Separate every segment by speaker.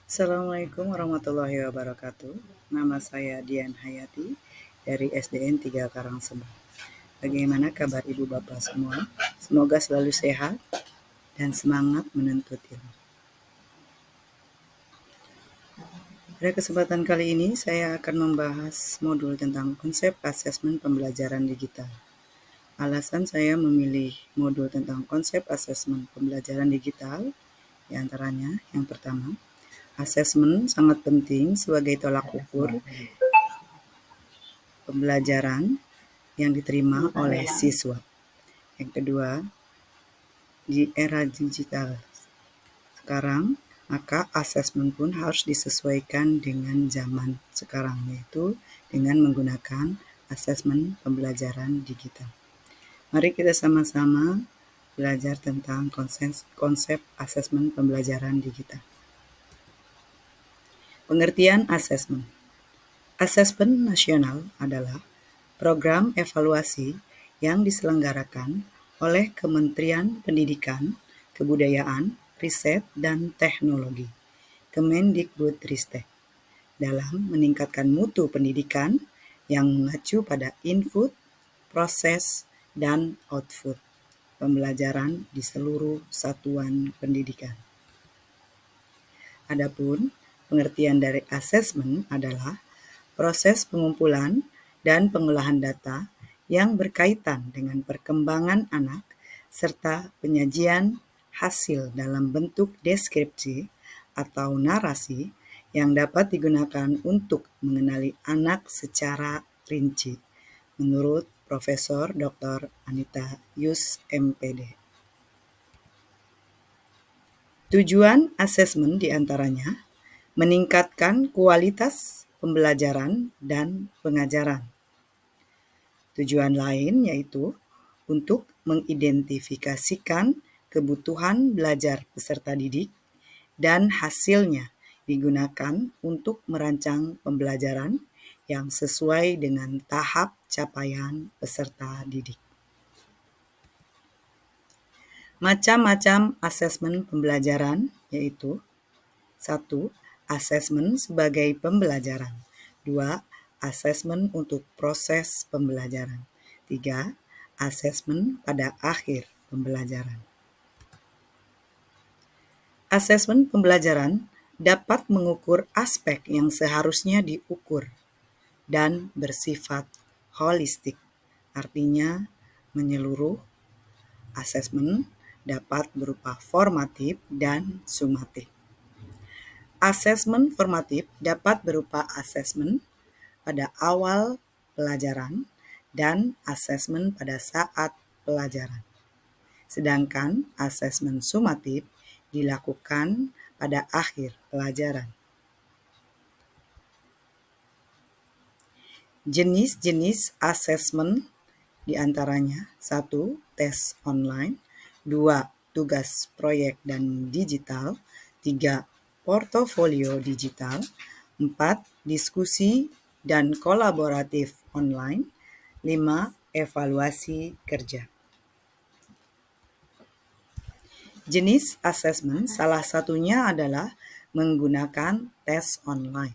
Speaker 1: Assalamualaikum warahmatullahi wabarakatuh. Nama saya Dian Hayati dari SDN 3 Karangsembah. Bagaimana kabar Ibu Bapak semua? Semoga selalu sehat dan semangat menuntut ilmu. Pada kesempatan kali ini saya akan membahas modul tentang konsep asesmen pembelajaran digital. Alasan saya memilih modul tentang konsep asesmen pembelajaran digital diantaranya yang pertama, asesmen sangat penting sebagai tolak ukur pembelajaran yang diterima oleh siswa. Yang kedua, di era digital sekarang, maka asesmen pun harus disesuaikan dengan zaman sekarang, yaitu dengan menggunakan asesmen pembelajaran digital. Mari kita sama-sama belajar tentang konsep asesmen pembelajaran digital. Pengertian asesmen. Asesmen nasional adalah program evaluasi yang diselenggarakan oleh Kementerian Pendidikan, Kebudayaan, Riset, dan Teknologi (Kemendikbudristek) dalam meningkatkan mutu pendidikan yang mengacu pada input, proses, dan output pembelajaran di seluruh satuan pendidikan. Adapun pengertian dari asesmen adalah proses pengumpulan dan pengolahan data yang berkaitan dengan perkembangan anak serta penyajian hasil dalam bentuk deskripsi atau narasi yang dapat digunakan untuk mengenali anak secara rinci, menurut Profesor Dr. Anita Yus, MPD. Tujuan asesmen diantaranya meningkatkan kualitas pembelajaran dan pengajaran. Tujuan lain yaitu untuk mengidentifikasikan kebutuhan belajar peserta didik dan hasilnya digunakan untuk merancang pembelajaran yang sesuai dengan tahap capaian peserta didik. Macam-macam asesmen pembelajaran yaitu 1. Asesmen sebagai pembelajaran. 2. Asesmen untuk proses pembelajaran. 3. Asesmen pada akhir pembelajaran. Asesmen pembelajaran dapat mengukur aspek yang seharusnya diukur dan bersifat holistik, artinya menyeluruh. Asesmen dapat berupa formatif dan sumatif. Asesmen formatif dapat berupa asesmen pada awal pelajaran dan asesmen pada saat pelajaran. Sedangkan asesmen sumatif dilakukan pada akhir pelajaran. Jenis-jenis asesmen diantaranya 1. Tes online, 2. Tugas proyek dan digital, 3. Portofolio digital, 4. Diskusi dan kolaboratif online, 5. Evaluasi kerja. Jenis asesmen salah satunya adalah menggunakan tes online.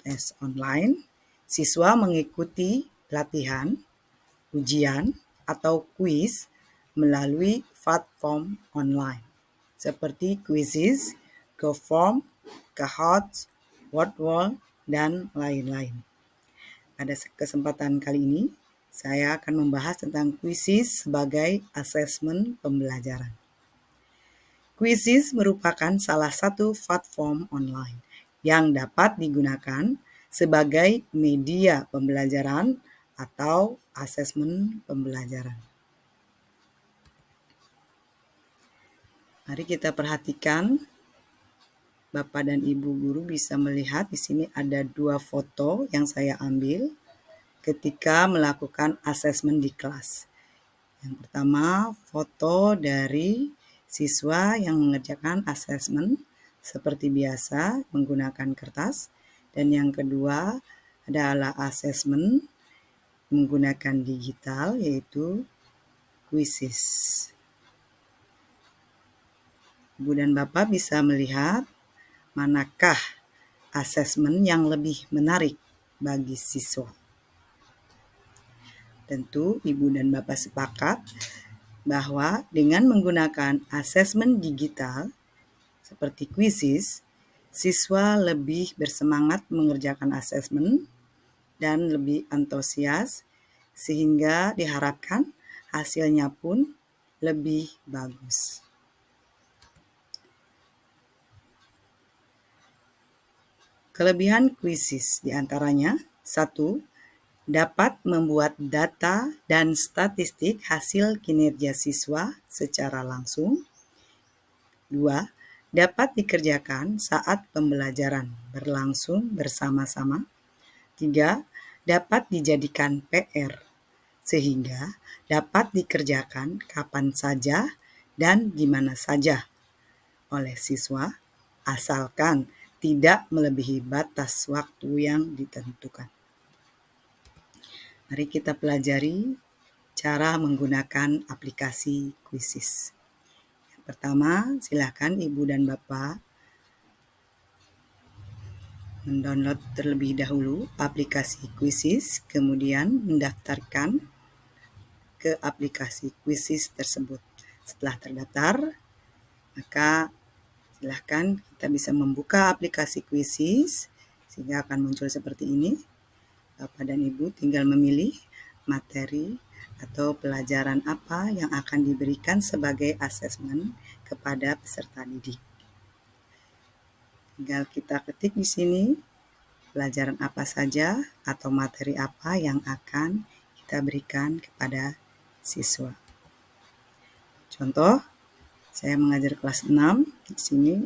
Speaker 1: Tes online, siswa mengikuti latihan, ujian, atau kuis melalui platform online seperti Quizizz, GoForm, Kahoot!, Wordwall, dan lain-lain. Pada kesempatan kali ini, saya akan membahas tentang Quizizz sebagai asesmen pembelajaran. Quizizz merupakan salah satu platform online yang dapat digunakan sebagai media pembelajaran atau asesmen pembelajaran. Mari kita perhatikan, Bapak dan Ibu guru bisa melihat di sini ada 2 foto yang saya ambil ketika melakukan asesmen di kelas. Yang pertama, foto dari siswa yang mengerjakan asesmen seperti biasa menggunakan kertas, dan yang kedua adalah asesmen menggunakan digital yaitu Quizizz. Ibu dan Bapak bisa melihat manakah asesmen yang lebih menarik bagi siswa. Tentu Ibu dan Bapak sepakat bahwa dengan menggunakan asesmen digital seperti kuisis, siswa lebih bersemangat mengerjakan asesmen dan lebih antusias, sehingga diharapkan hasilnya pun lebih bagus. Kelebihan kuisis diantaranya: 1. Dapat membuat data dan statistik hasil kinerja siswa secara langsung. 2. Dapat dikerjakan saat pembelajaran berlangsung bersama-sama. 3. Dapat dijadikan PR, sehingga dapat dikerjakan kapan saja dan di mana saja oleh siswa, asalkan tidak melebihi batas waktu yang ditentukan. Mari kita pelajari cara menggunakan aplikasi kuisis. Yang pertama, silakan Ibu dan Bapak mendownload terlebih dahulu aplikasi kuisis, kemudian mendaftarkan ke aplikasi kuisis tersebut. Setelah terdaftar, maka silahkan kita bisa membuka aplikasi kuisis sehingga akan muncul seperti ini. Bapak dan Ibu tinggal memilih materi atau pelajaran apa yang akan diberikan sebagai asesmen kepada peserta didik. Tinggal kita ketik di sini pelajaran apa saja atau materi apa yang akan kita berikan kepada siswa. Contoh, saya mengajar kelas 6, di sini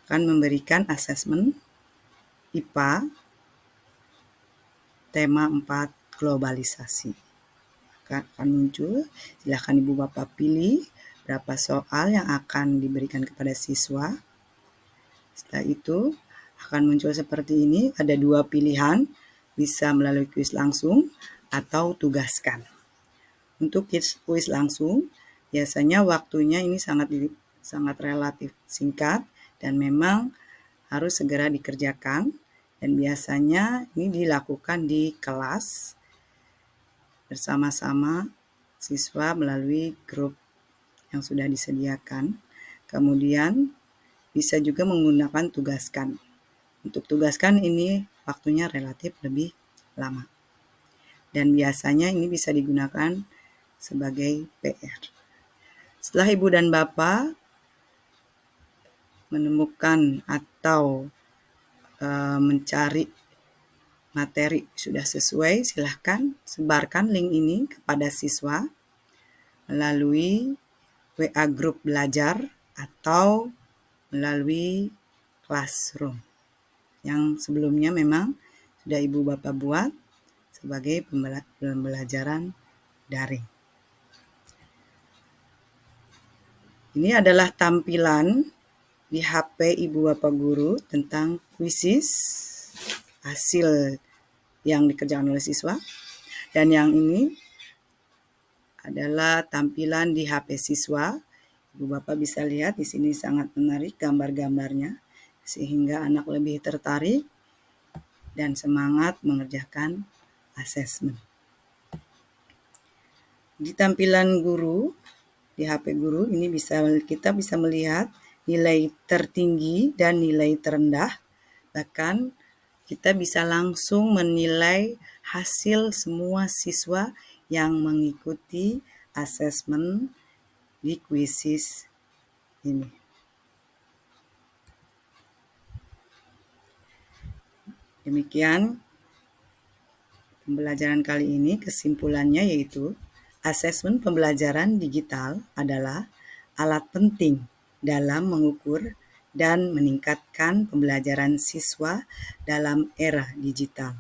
Speaker 1: akan memberikan asesmen IPA tema 4 globalisasi. Maka akan muncul, silahkan Ibu Bapak pilih berapa soal yang akan diberikan kepada siswa. Setelah itu akan muncul seperti ini, ada 2 pilihan, bisa melalui kuis langsung atau tugaskan. Untuk kuis langsung, biasanya waktunya ini sangat relatif singkat dan memang harus segera dikerjakan, dan biasanya ini dilakukan di kelas bersama-sama siswa melalui grup yang sudah disediakan. Kemudian bisa juga menggunakan tugaskan. Untuk tugaskan ini waktunya relatif lebih lama. Dan biasanya ini bisa digunakan sebagai PR. Setelah Ibu dan Bapak menemukan atau mencari materi sudah sesuai, silahkan sebarkan link ini kepada siswa melalui WA grup belajar atau melalui Classroom yang sebelumnya memang sudah Ibu Bapak buat sebagai pembelajaran daring. Ini adalah tampilan di HP Ibu Bapak Guru tentang kuisis hasil yang dikerjakan oleh siswa. Dan yang ini adalah tampilan di HP siswa. Ibu Bapak bisa lihat di sini sangat menarik gambar-gambarnya sehingga anak lebih tertarik dan semangat mengerjakan asesmen. Di tampilan guru di HP guru ini kita bisa melihat nilai tertinggi dan nilai terendah. Bahkan kita bisa langsung menilai hasil semua siswa yang mengikuti asesmen di kuisis ini. Demikian pembelajaran kali ini, kesimpulannya yaitu asesmen pembelajaran digital adalah alat penting dalam mengukur dan meningkatkan pembelajaran siswa dalam era digital.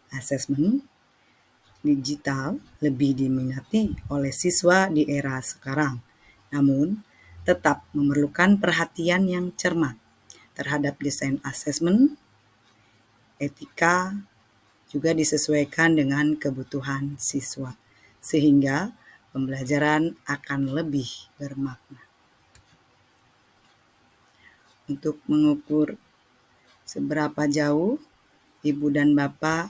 Speaker 1: Asesmen digital lebih diminati oleh siswa di era sekarang, namun tetap memerlukan perhatian yang cermat terhadap desain asesmen. Etika juga disesuaikan dengan kebutuhan siswa, sehingga pembelajaran akan lebih bermakna. Untuk mengukur seberapa jauh Ibu dan Bapak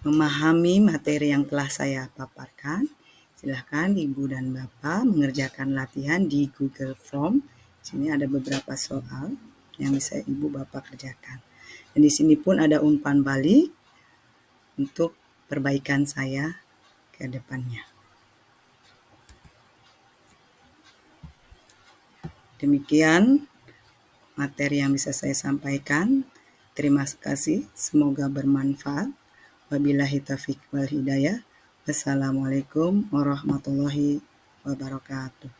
Speaker 1: memahami materi yang telah saya paparkan. Silahkan Ibu dan Bapak mengerjakan latihan di Google Form. Sini ada beberapa soal yang bisa Ibu Bapak kerjakan. Dan di sini pun ada umpan balik untuk perbaikan saya ke depannya. Demikian materi yang bisa saya sampaikan. Terima kasih, semoga bermanfaat. Wabillahi taufiq wal hidayah. Wassalamualaikum warahmatullahi wabarakatuh.